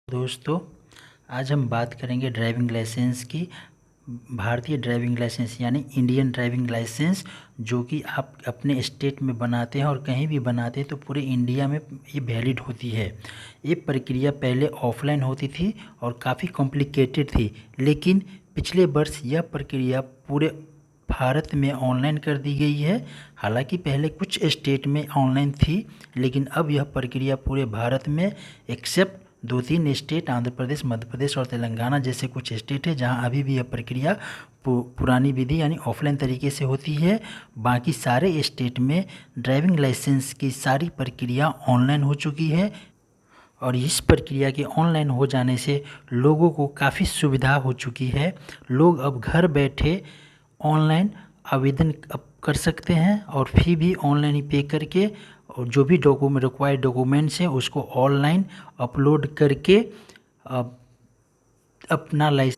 दोस्तों, आज हम बात करेंगे ड्राइविंग लाइसेंस की। भारतीय ड्राइविंग लाइसेंस यानी इंडियन ड्राइविंग लाइसेंस, जो कि आप अपने स्टेट में बनाते हैं और कहीं भी बनाते हैं तो पूरे इंडिया में ये वैलिड होती है। ये प्रक्रिया पहले ऑफलाइन होती थी और काफ़ी कॉम्प्लिकेटेड थी, लेकिन पिछले वर्ष यह प्रक्रिया पूरे भारत में ऑनलाइन कर दी गई है। हालांकि पहले कुछ स्टेट में ऑनलाइन थी, लेकिन अब यह प्रक्रिया पूरे भारत में एक्सेप्ट 2-3 स्टेट, आंध्र प्रदेश, मध्य प्रदेश और तेलंगाना जैसे कुछ स्टेट है जहां अभी भी यह प्रक्रिया पुरानी विधि यानी ऑफलाइन तरीके से होती है। बाकी सारे स्टेट में ड्राइविंग लाइसेंस की सारी प्रक्रिया ऑनलाइन हो चुकी है और इस प्रक्रिया के ऑनलाइन हो जाने से लोगों को काफ़ी सुविधा हो चुकी है। लोग अब घर बैठे ऑनलाइन आवेदन अब कर सकते हैं और फी भी ऑनलाइन ही पे करके, और जो भी रिक्वायर्ड डॉक्यूमेंट्स हैं उसको ऑनलाइन अपलोड करके अपना लाइसेंस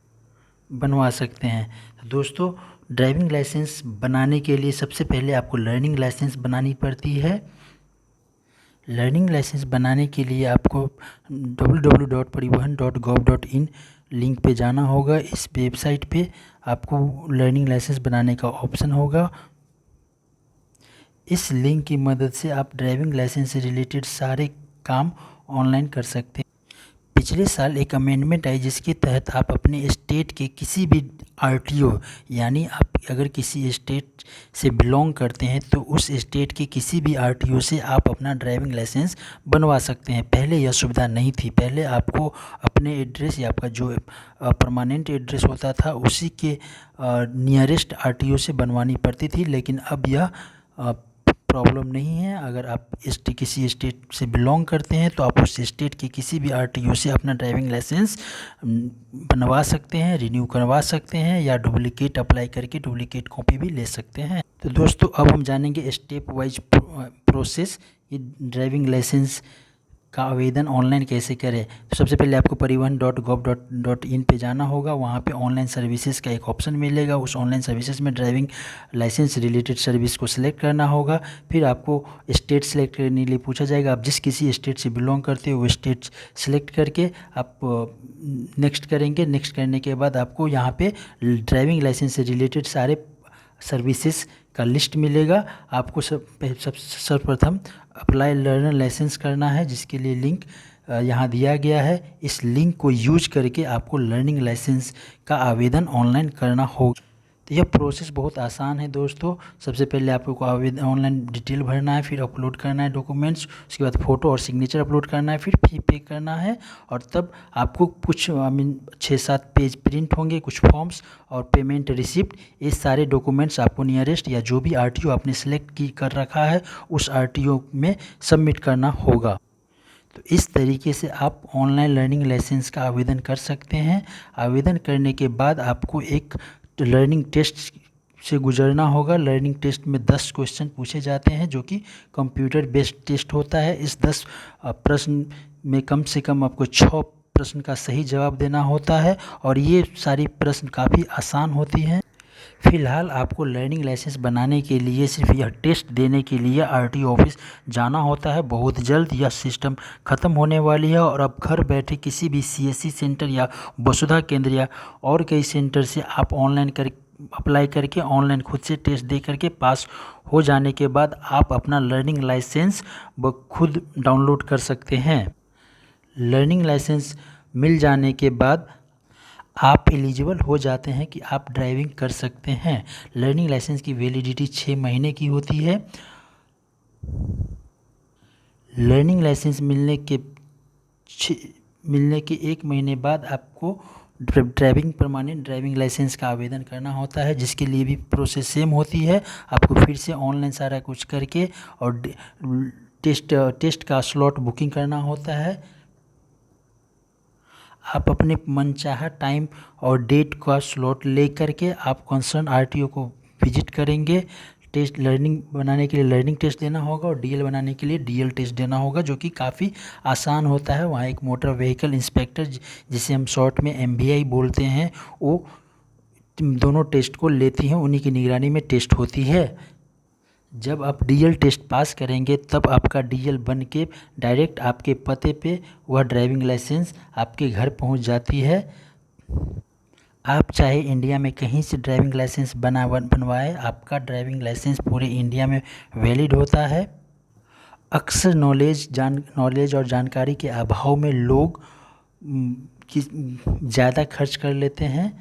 बनवा सकते हैं। तो दोस्तों, ड्राइविंग लाइसेंस बनाने के लिए सबसे पहले आपको लर्निंग लाइसेंस बनानी पड़ती है। लर्निंग लाइसेंस बनाने के लिए आपको www.parivahan.gov.in लिंक पे जाना होगा। इस वेबसाइट पे आपको लर्निंग लाइसेंस बनाने का ऑप्शन होगा। इस लिंक की मदद से आप ड्राइविंग लाइसेंस से रिलेटेड सारे काम ऑनलाइन कर सकते हैं। पिछले साल एक अमेंडमेंट आई जिसके तहत आप अपने स्टेट के किसी भी आरटीओ, यानी आप अगर किसी स्टेट से बिलोंग करते हैं तो उस स्टेट के किसी भी आरटीओ से आप अपना ड्राइविंग लाइसेंस बनवा सकते हैं। पहले यह सुविधा नहीं थी। पहले आपको अपने एड्रेस या आपका जो परमानेंट एड्रेस होता था उसी के नियरेस्ट आरटीओ से बनवानी पड़ती थी, लेकिन अब यह प्रॉब्लम नहीं है। अगर आप किसी स्टेट से बिलोंग करते हैं तो आप उस स्टेट के किसी भी आरटीओ से अपना ड्राइविंग लाइसेंस बनवा सकते हैं, रिन्यू करवा सकते हैं या डुप्लीकेट अप्लाई करके डुप्लीकेट कॉपी भी ले सकते हैं। तो दोस्तों, अब हम जानेंगे स्टेप वाइज प्रोसेस, ये ड्राइविंग लाइसेंस का आवेदन ऑनलाइन कैसे करें। तो सबसे पहले आपको parivahan.gov.in पे जाना होगा। वहाँ पे ऑनलाइन सर्विसेज का एक ऑप्शन मिलेगा। उस ऑनलाइन सर्विसेज में ड्राइविंग लाइसेंस रिलेटेड सर्विस को सिलेक्ट करना होगा। फिर आपको स्टेट सेलेक्ट करने के लिए पूछा जाएगा। आप जिस किसी स्टेट से बिलोंग करते हो वो स्टेट सेलेक्ट करके आप नेक्स्ट करेंगे। नेक्स्ट करने के बाद आपको यहाँ पे ड्राइविंग लाइसेंस से रिलेटेड सारे सर्विसेज का लिस्ट मिलेगा। आपको सर्वप्रथम अप्लाई लर्नर लाइसेंस करना है, जिसके लिए लिंक यहाँ दिया गया है। इस लिंक को यूज करके आपको लर्निंग लाइसेंस का आवेदन ऑनलाइन करना होगा। तो यह प्रोसेस बहुत आसान है दोस्तों। सबसे पहले आपको आवेदन ऑनलाइन डिटेल भरना है, फिर अपलोड करना है डॉक्यूमेंट्स, उसके बाद फ़ोटो और सिग्नेचर अपलोड करना है, फिर फी पे करना है और तब आपको कुछ 6-7 पेज प्रिंट होंगे, कुछ फॉर्म्स और पेमेंट रिसिप्ट। ये सारे डॉक्यूमेंट्स आपको नियरेस्ट या जो भी आरटीओ आपने सेलेक्ट कर रखा है उस आरटीओ में सबमिट करना होगा। तो इस तरीके से आप ऑनलाइन लर्निंग लाइसेंस का आवेदन कर सकते हैं। आवेदन करने के बाद आपको एक लर्निंग टेस्ट से गुजरना होगा। लर्निंग टेस्ट में 10 क्वेश्चन पूछे जाते हैं, जो कि कंप्यूटर बेस्ड टेस्ट होता है। इस 10 प्रश्न में कम से कम आपको 6 प्रश्न का सही जवाब देना होता है और ये सारी प्रश्न काफ़ी आसान होती हैं। फ़िलहाल आपको लर्निंग लाइसेंस बनाने के लिए सिर्फ यह टेस्ट देने के लिए आरटीओ ऑफिस जाना होता है। बहुत जल्द यह सिस्टम ख़त्म होने वाली है और अब घर बैठे किसी भी सीएससी सेंटर या वसुधा केंद्र या और कई सेंटर से आप ऑनलाइन अप्लाई करके ऑनलाइन खुद से टेस्ट दे करके पास हो जाने के बाद आप अपना लर्निंग लाइसेंस खुद डाउनलोड कर सकते हैं। लर्निंग लाइसेंस मिल जाने के बाद आप एलिजिबल हो जाते हैं कि आप ड्राइविंग कर सकते हैं। लर्निंग लाइसेंस की वैलिडिटी 6 महीने की होती है। लर्निंग लाइसेंस मिलने के 1 महीने बाद आपको परमानेंट ड्राइविंग लाइसेंस का आवेदन करना होता है, जिसके लिए भी प्रोसेस सेम होती है। आपको फिर से ऑनलाइन सारा कुछ करके और टेस्ट का स्लॉट बुकिंग करना होता है। आप अपने मनचाहा टाइम और डेट का स्लॉट ले करके आप कंसर्न आरटीओ को विजिट करेंगे। टेस्ट लर्निंग बनाने के लिए लर्निंग टेस्ट देना होगा और डीएल बनाने के लिए डीएल टेस्ट देना होगा, जो कि काफ़ी आसान होता है। वहाँ एक मोटर व्हीकल इंस्पेक्टर, जिसे हम शॉर्ट में एमवीआई बोलते हैं, वो दोनों टेस्ट को लेती हैं। उन्हीं की निगरानी में टेस्ट होती है। जब आप डीएल टेस्ट पास करेंगे तब आपका डीएल बन के डायरेक्ट आपके पते पे वह ड्राइविंग लाइसेंस आपके घर पहुंच जाती है। आप चाहे इंडिया में कहीं से ड्राइविंग लाइसेंस बनवाएं, आपका ड्राइविंग लाइसेंस पूरे इंडिया में वैलिड होता है। अक्सर नॉलेज और जानकारी के अभाव में लोग कि ज़्यादा खर्च कर लेते हैं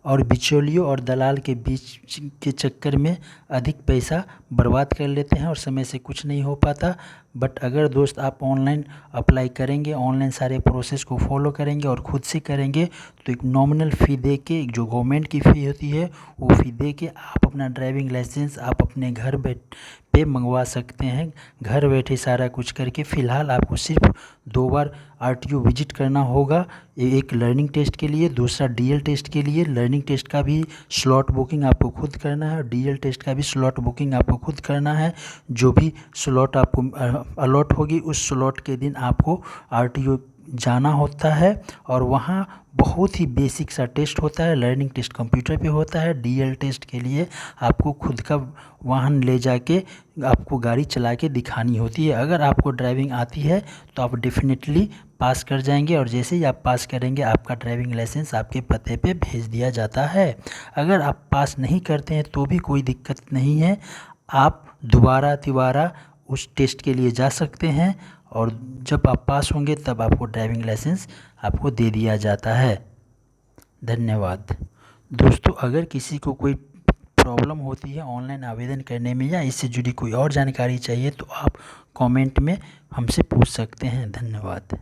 और बिचौलियों और दलाल के बीच के चक्कर में अधिक पैसा बर्बाद कर लेते हैं और समय से कुछ नहीं हो पाता। बट अगर दोस्त आप ऑनलाइन अप्लाई करेंगे, ऑनलाइन सारे प्रोसेस को फॉलो करेंगे और ख़ुद से करेंगे तो एक नॉमिनल फ़ी दे के, जो गवर्नमेंट की फ़ी होती है वो फ़ी दे के आप अपना ड्राइविंग लाइसेंस आप अपने घर पे मंगवा सकते हैं, घर बैठे सारा कुछ करके। फ़िलहाल आपको सिर्फ 2 बार आरटीओ विजिट करना होगा, एक लर्निंग टेस्ट के लिए, दूसरा डीएल टेस्ट के लिए। लर्निंग टेस्ट का भी स्लॉट बुकिंग आपको खुद करना है और डीएल टेस्ट का भी स्लॉट बुकिंग आपको खुद करना है। जो भी स्लॉट आपको अलॉट होगी उस स्लॉट के दिन आपको आरटीओ जाना होता है और वहाँ बहुत ही बेसिक सा टेस्ट होता है। लर्निंग टेस्ट कंप्यूटर पे होता है, डीएल टेस्ट के लिए आपको खुद का वाहन ले जाके आपको गाड़ी चला के दिखानी होती है। अगर आपको ड्राइविंग आती है तो आप डेफिनेटली पास कर जाएंगे और जैसे ही आप पास करेंगे आपका ड्राइविंग लाइसेंस आपके पते पे भेज दिया जाता है। अगर आप पास नहीं करते हैं तो भी कोई दिक्कत नहीं है, आप दोबारा उस टेस्ट के लिए जा सकते हैं और जब आप पास होंगे तब आपको ड्राइविंग लाइसेंस आपको दे दिया जाता है। धन्यवाद। दोस्तों, अगर किसी को कोई प्रॉब्लम होती है ऑनलाइन आवेदन करने में या इससे जुड़ी कोई और जानकारी चाहिए तो आप कमेंट में हमसे पूछ सकते हैं। धन्यवाद।